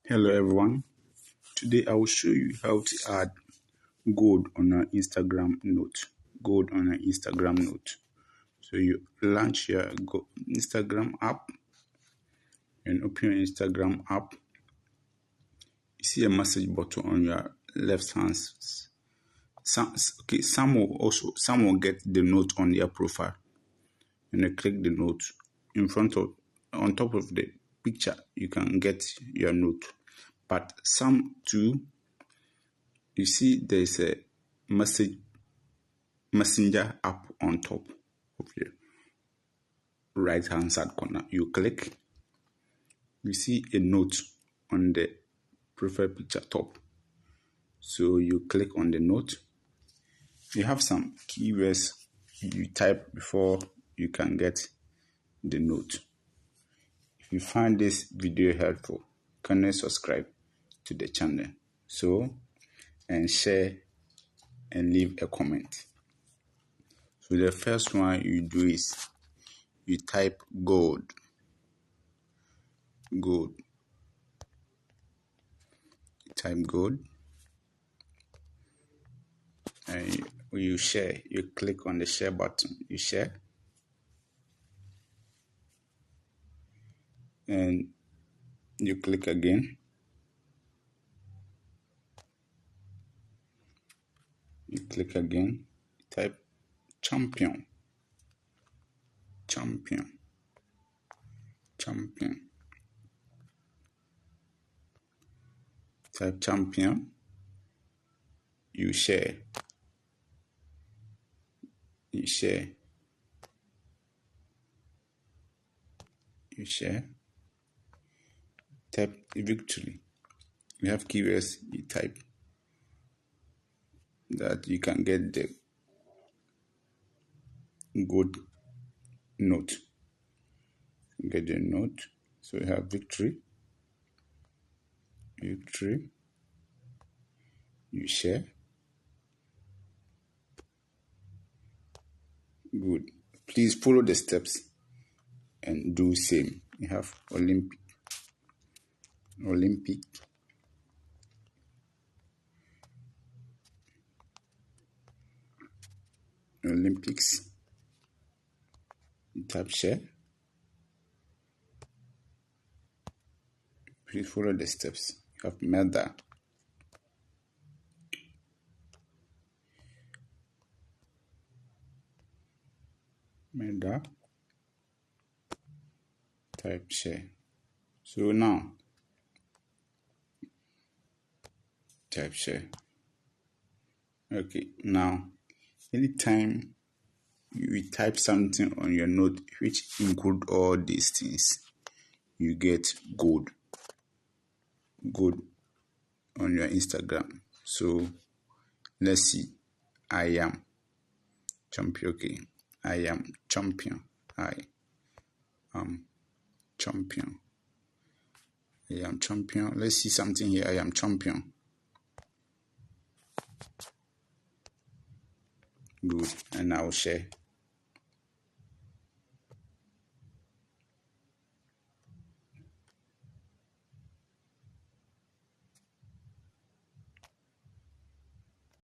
Hello everyone, today I will show you how to add gold on an Instagram note. So you launch your Instagram app and open your Instagram app. You see a message button on your left hand. Some will get the note on their profile, and you click the note on top of the picture. You can get your note, but some too. You see there's a messenger app on top of your right hand side corner. You click, you see a note on the profile picture top. So you click on the note. You have some keywords you type before you can get the note. If you find this video helpful, kindly subscribe to the channel and share and leave a comment. So the first one you do is you type gold. You type gold and you share. You click on the share button. You share and you click again. You click again. Type champion. Type champion. You share. You share. Type victory. You have keywords you type that you can get the gold note. Get the note. So you have victory. You share. Good. Please follow the steps and do same. You have Olympics. You type share. Please follow the steps. You have medal. Type share. So now type share. Okay, now anytime you type something on your note which include all these things, you get gold on your Instagram. So let's see. I am champion. Okay, I am champion. I am champion. Let's see something here. I am champion. Good. And I will share.